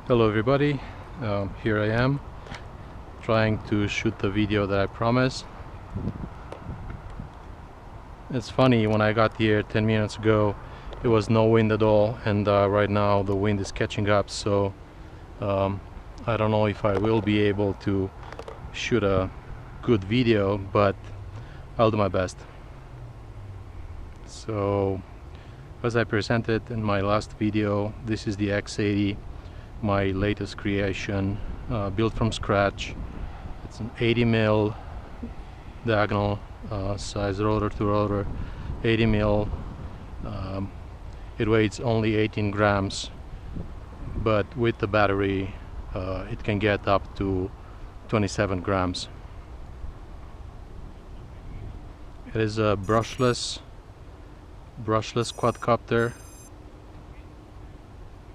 Hello everybody, here I am trying to shoot the video that I promised. It's funny, when I got here 10 minutes ago it was no wind at all, and right now the wind is catching up, so I don't know if I will be able to shoot a good video, but I'll do my best. So as I presented in my last video, this is the X80, my latest creation, built from scratch. It's an 80mm diagonal size rotor to rotor, 80mm. It weighs only 18 grams, but with the battery it can get up to 27 grams. It is a brushless quadcopter.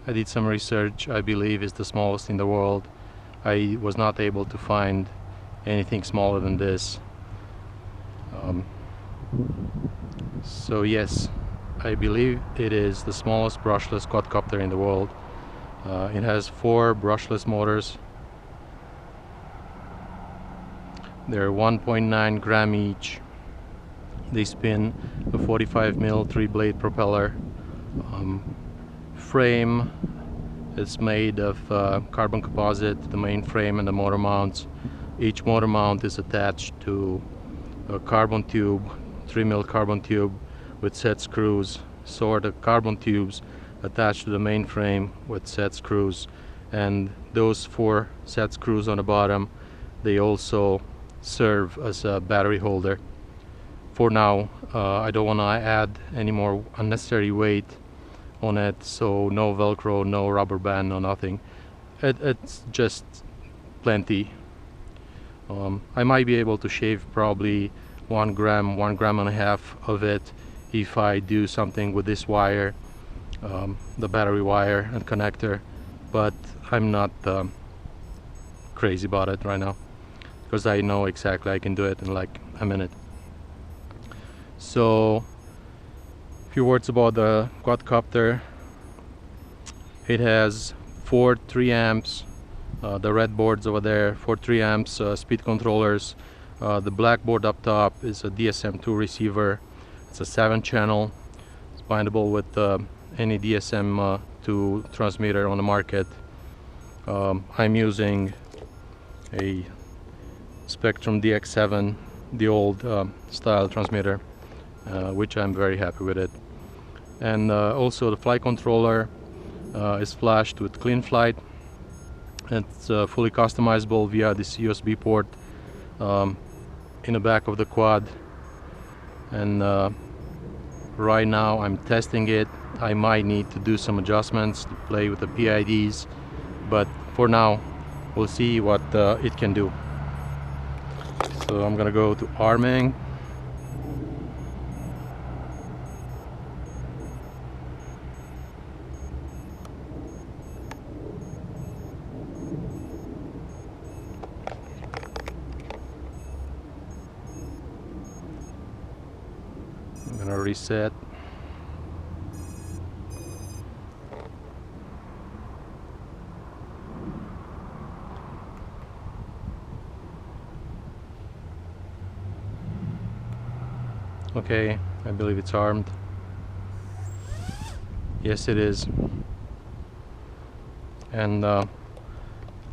I did some research. I believe it's the smallest in the world. I was not able to find anything smaller than this. So yes, I believe it is the smallest brushless quadcopter in the world. It has 4 brushless motors. They're 1.9 gram each. They spin a 45mm 3-blade propeller. Frame is made of carbon composite, the main frame and the motor mounts. Each motor mount is attached to a carbon tube, 3mm carbon tube with set screws. So are the carbon tubes attached to the main frame with set screws, and those 4 set screws on the bottom, they also serve as a battery holder. For now, I don't want to add any more unnecessary weight on it, so no velcro, no rubber band, no nothing. It's just plenty. I might be able to shave probably 1 gram, 1.5 grams of it if I do something with this wire, the battery wire and connector, but I'm not crazy about it right now because I know exactly I can do it in like a minute. So a few words about the quadcopter. It has 4 3-amps, the red boards over there, 4 3-amps speed controllers. The black board up top is a DSM2 receiver. It's a 7-channel. It's bindable with any DSM2 transmitter on the market. I'm using a Spectrum DX7, the old style transmitter, which I'm very happy with it. And also the flight controller is flashed with Clean Flight. It's fully customizable via this USB port in the back of the quad, and right now I'm testing it. I might need to do some adjustments to play with the PIDs, but for now we'll see what it can do. So I'm gonna go to arming. I'm gonna reset. Okay, I believe it's armed. Yes, it is. And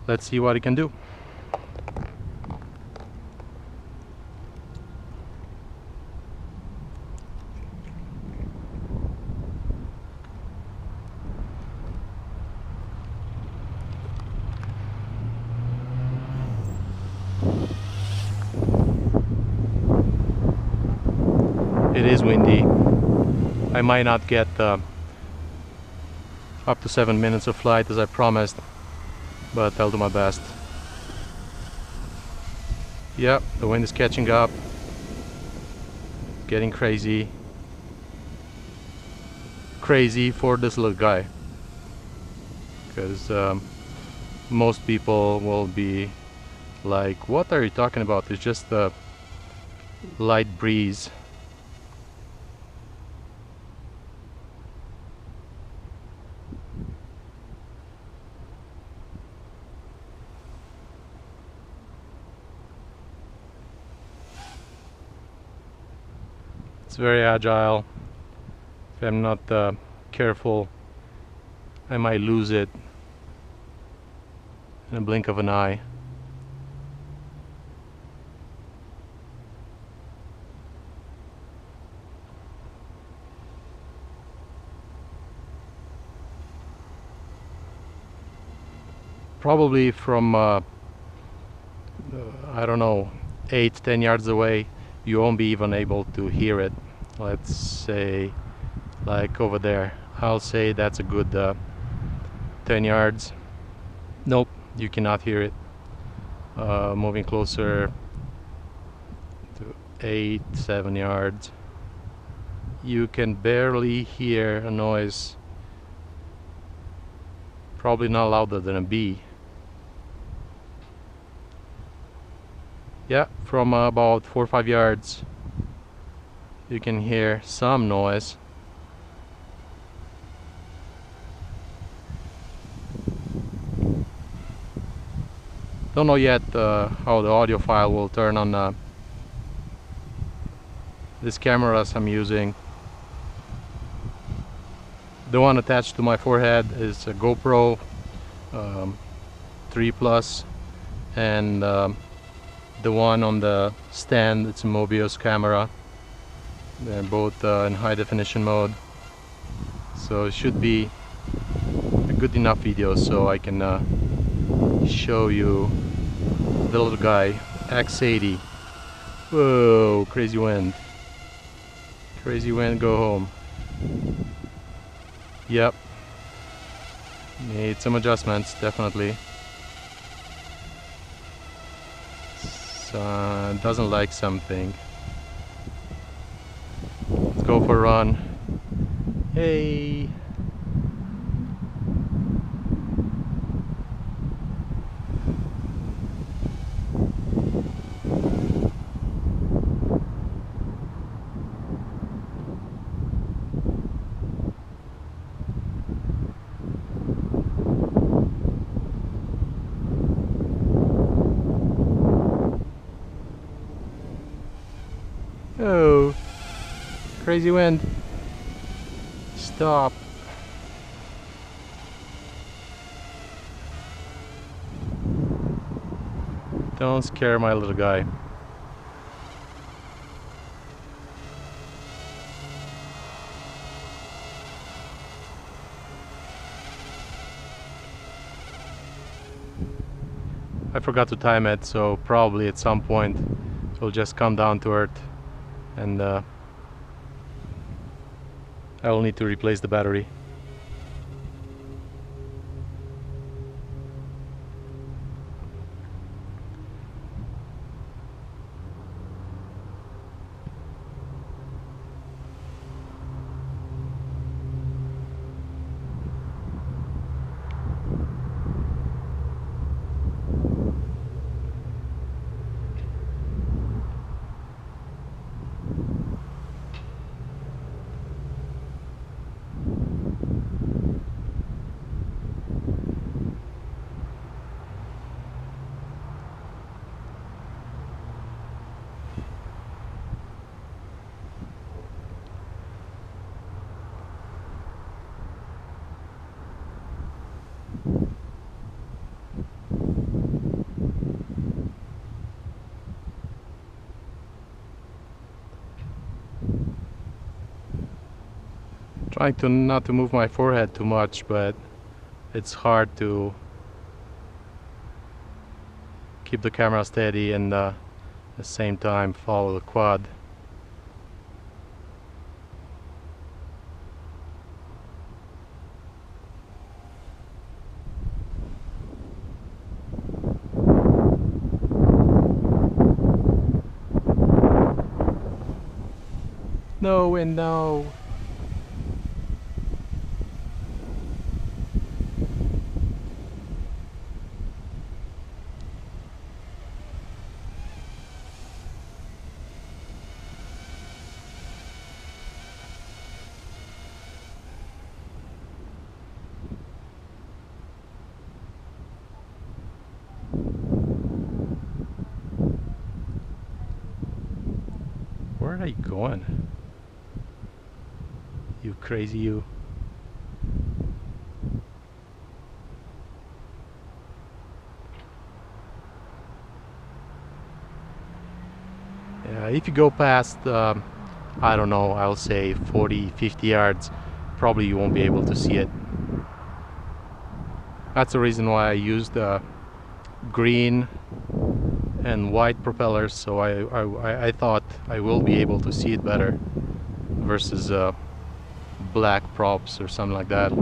let's see what it can do. It is windy. I might not get up to 7 minutes of flight as I promised, but I'll do my best. Yeah, the wind is catching up, getting crazy for this little guy, because most people will be like, what are you talking about? It's just a light breeze. It's very agile. If I'm not careful, I might lose it in a blink of an eye. Probably from I don't know, 8-10 yards away, you won't be even able to hear it. Let's say like over there. I'll say that's a good 10 yards. Nope, you cannot hear it. Moving closer to 8-7 yards, you can barely hear a noise. Probably not louder than a bee. Yeah, from about 4 or 5 yards you can hear some noise. Don't know yet how the audio file will turn on this cameras I'm using. The one attached to my forehead is a GoPro 3 Plus, and the one on the stand, it's a Mobius camera. They're both in high definition mode, so it should be a good enough video so I can show you the little guy. X80. Whoa, crazy wind. Crazy wind, go home. Yep, need some adjustments, definitely. Doesn't like something. Let's go for a run. Hey! Oh, crazy wind. Stop. Don't scare my little guy. I forgot to time it, so probably at some point it'll just come down to earth, and I will need to replace the battery. Trying to not to move my forehead too much, but it's hard to keep the camera steady and at the same time follow the quad. No and no. Where are they going? You crazy you. Yeah, if you go past, I don't know, I'll say 40-50 yards, probably you won't be able to see it. That's the reason why I used green and white propellers, so I thought I will be able to see it better versus black props or something like that.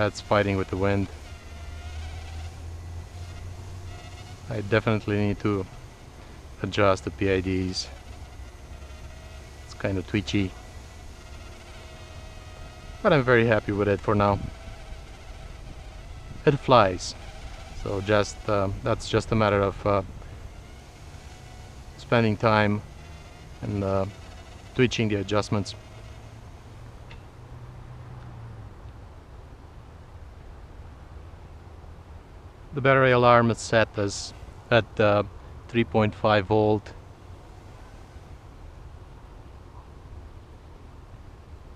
It's fighting with the wind. I definitely need to adjust the PIDs. It's kind of twitchy, but I'm very happy with it for now. It flies, so just that's just a matter of spending time and twitching the adjustments. The battery alarm is set as at 3.5 volt.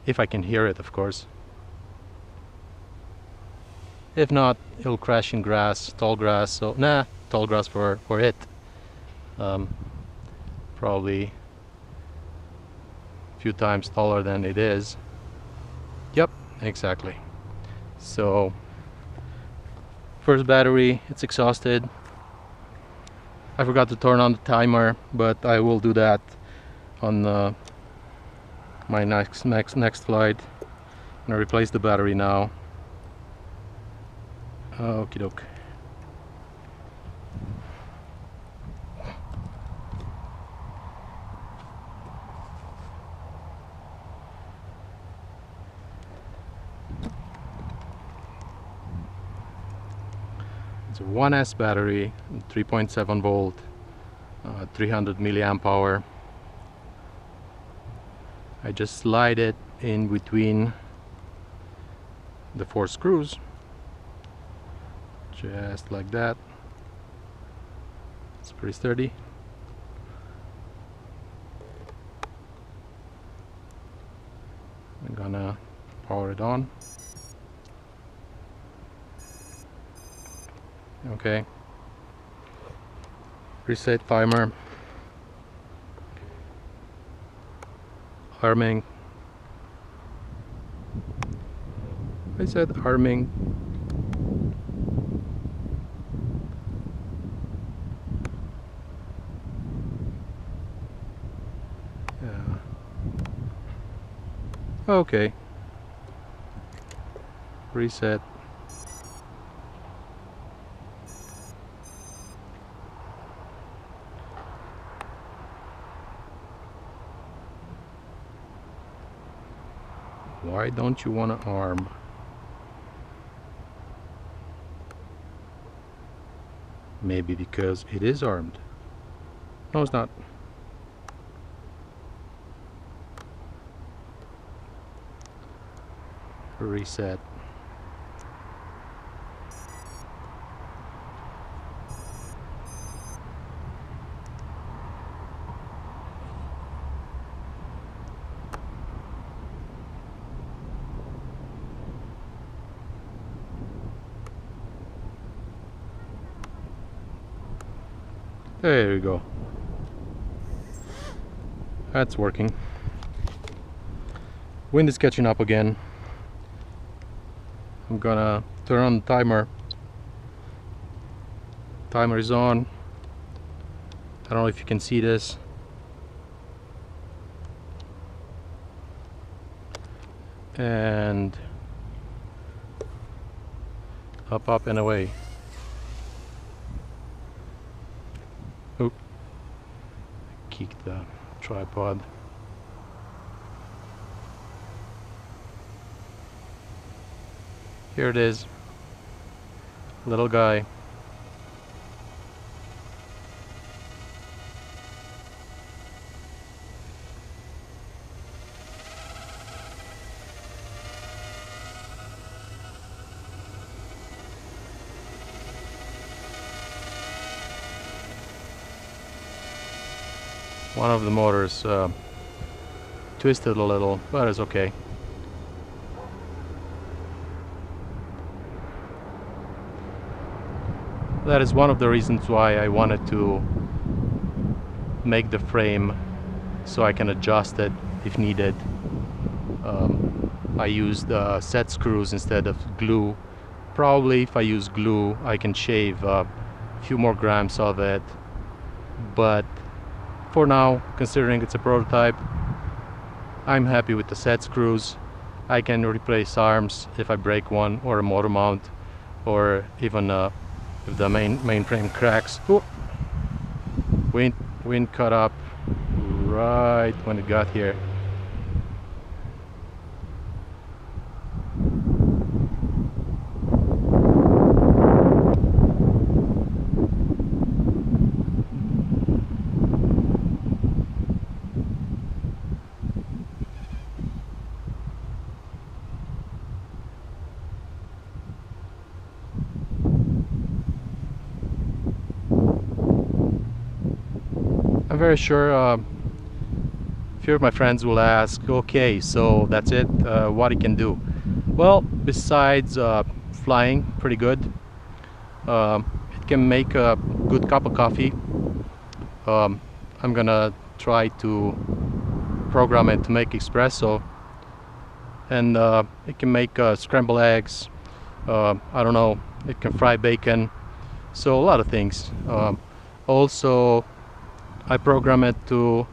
If I can hear it, of course. If not, it'll crash in grass, tall grass. So nah, tall grass for it. Probably a few times taller than it is. Yep, exactly. So first battery, it's exhausted. I forgot to turn on the timer, but I will do that on my next flight. I'm gonna replace the battery now. Okie doke. It's a 1S battery, 3.7 volt, 300 milliamp hour. I just slide it in between the 4 screws, just like that. It's pretty sturdy. I'm gonna power it on. Okay. Reset timer. Arming. I said arming. Yeah. Okay. Reset. Why don't you want to arm? Maybe because it is armed. No, it's not. Reset. There we go. That's working. Wind is catching up again. I'm gonna turn on the timer. Timer is on. I don't know if you can see this. And up and away. Oop. Kicked the tripod. Here it is. Little guy. One of the motors twisted a little, but it's okay. That is one of the reasons why I wanted to make the frame so I can adjust it if needed. I used set screws instead of glue. Probably if I use glue I can shave a few more grams of it, but for now, considering it's a prototype, I'm happy with the set screws. I can replace arms if I break one, or a motor mount, or even if the main frame cracks. Ooh. Wind cut up right when it got here. I'm very sure a few of my friends will ask, okay, so that's it, what it can do? Well, besides flying pretty good, it can make a good cup of coffee. I'm gonna try to program it to make espresso, and it can make scrambled eggs. I don't know, it can fry bacon, so a lot of things. Also, I program it to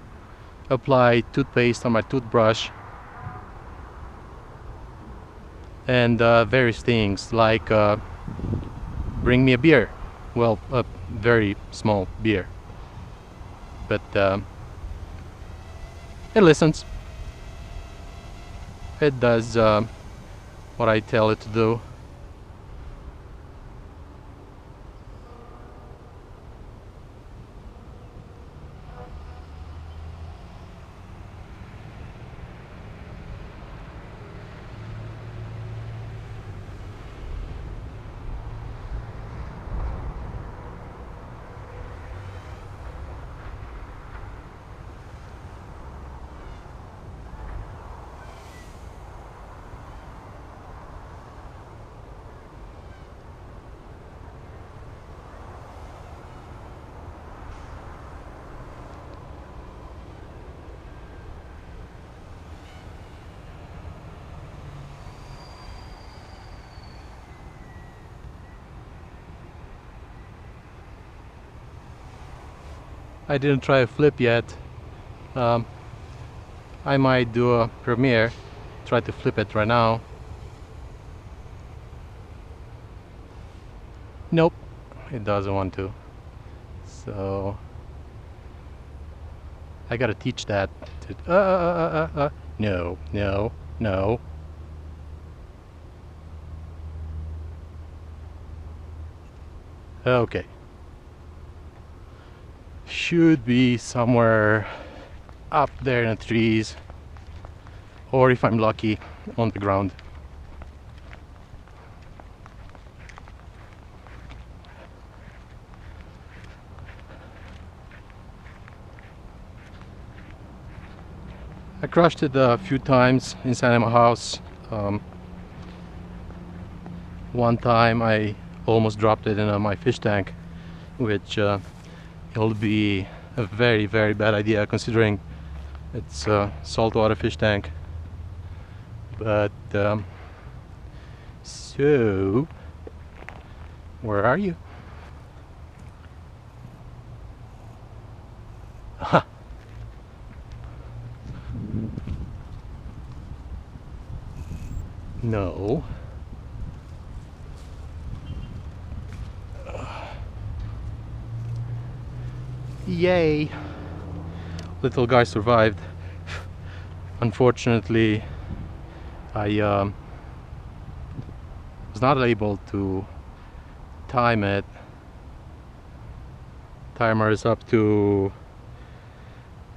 apply toothpaste on my toothbrush, and various things like bring me a beer. Well, a very small beer, but it listens. It does what I tell it to do. I didn't try a flip yet. I might do a premiere, try to flip it right now. Nope, it doesn't want to. So I gotta teach that to no, no, no. Okay. Should be somewhere up there in the trees, or if I'm lucky, on the ground. I crushed it a few times inside my house. One time I almost dropped it in my fish tank, which it'll be a very, very bad idea considering it's a saltwater fish tank. But so where are you? No. Yay! Little guy survived. Unfortunately, I was not able to time it. Timer is up to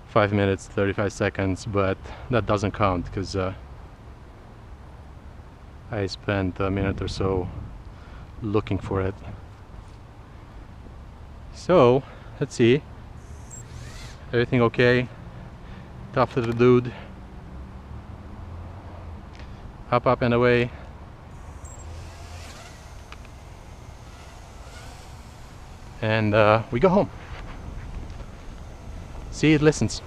5 minutes 35 seconds, but that doesn't count because I spent a minute or so looking for it. So let's see. Everything okay? Tough little dude. Up and away. And we go home. See, it listens.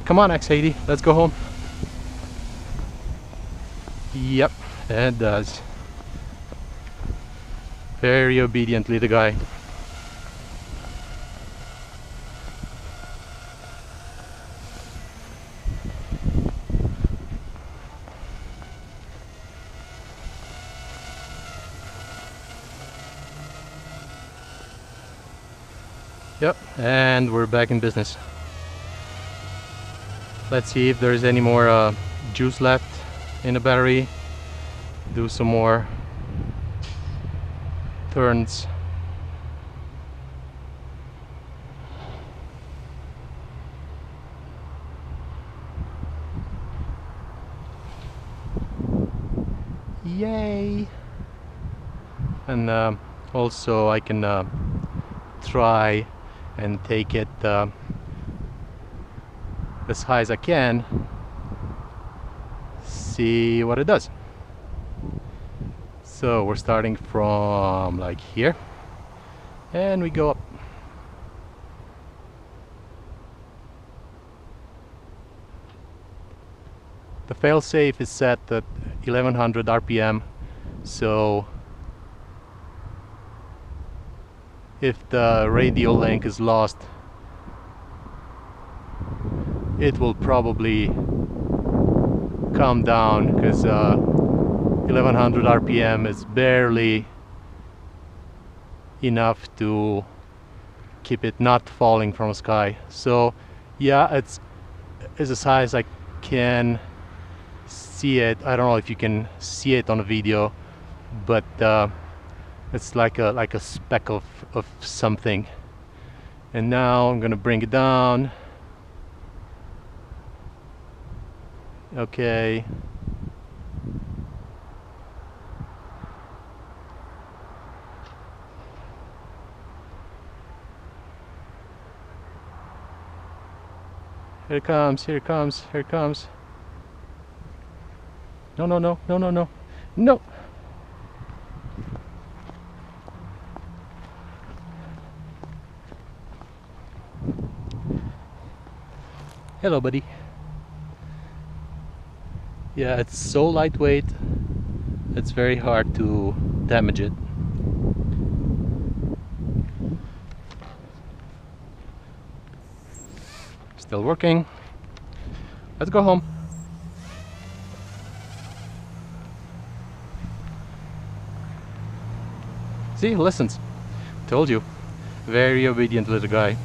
Come on, X80, let's go home. Yep, it does. Very obediently, the guy. Yep, and we're back in business. Let's see if there's any more juice left in the battery. Do some more turns. Yay! And also I can try and take it as high as I can, see what it does. So we're starting from like here and we go up. The failsafe is set at 1100 RPM, so if the radio link is lost, it will probably come down, because 1100 RPM is barely enough to keep it not falling from the sky. So yeah, it's as high as I can see it. I don't know if you can see it on the video, but it's like a speck of something. And now I'm gonna bring it down. Okay. Here it comes, here it comes, here it comes. No, no, no, no, no, no, no. Hello, buddy. Yeah, it's so lightweight, it's very hard to damage it. Still working. Let's go home. See, listens. Told you. Very obedient little guy.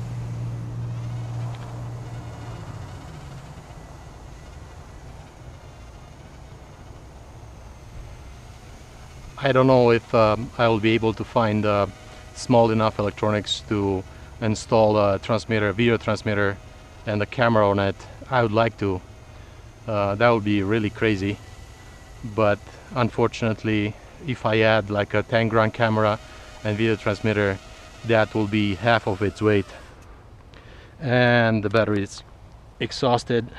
I don't know if I will be able to find small enough electronics to install a transmitter, a video transmitter, and a camera on it. I would like to. That would be really crazy. But unfortunately, if I add like a 10-gram camera and video transmitter, that will be half of its weight. And the battery is exhausted.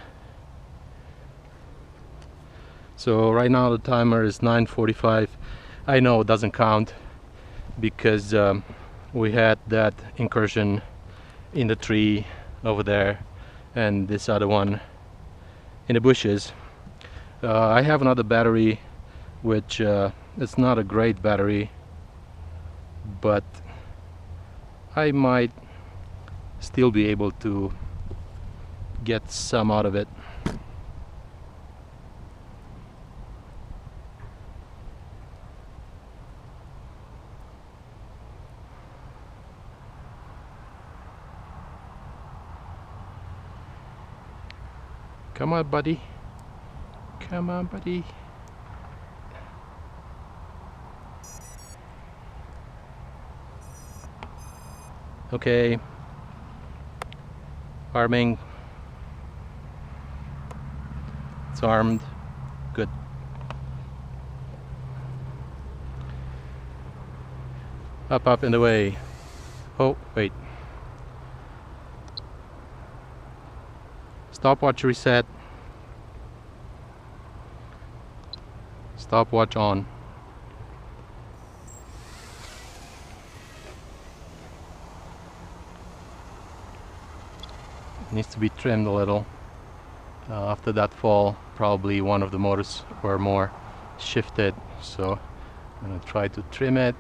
So right now the timer is 9:45. I know it doesn't count because we had that incursion in the tree over there and this other one in the bushes. I have another battery which it's not a great battery, but I might still be able to get some out of it. Come on, buddy. Come on, buddy. Okay. Arming. It's armed. Good. Up and away. Oh, wait. Stopwatch reset. Stopwatch on. Needs to be trimmed a little. After that fall, probably one of the motors or more shifted, so I'm gonna try to trim it.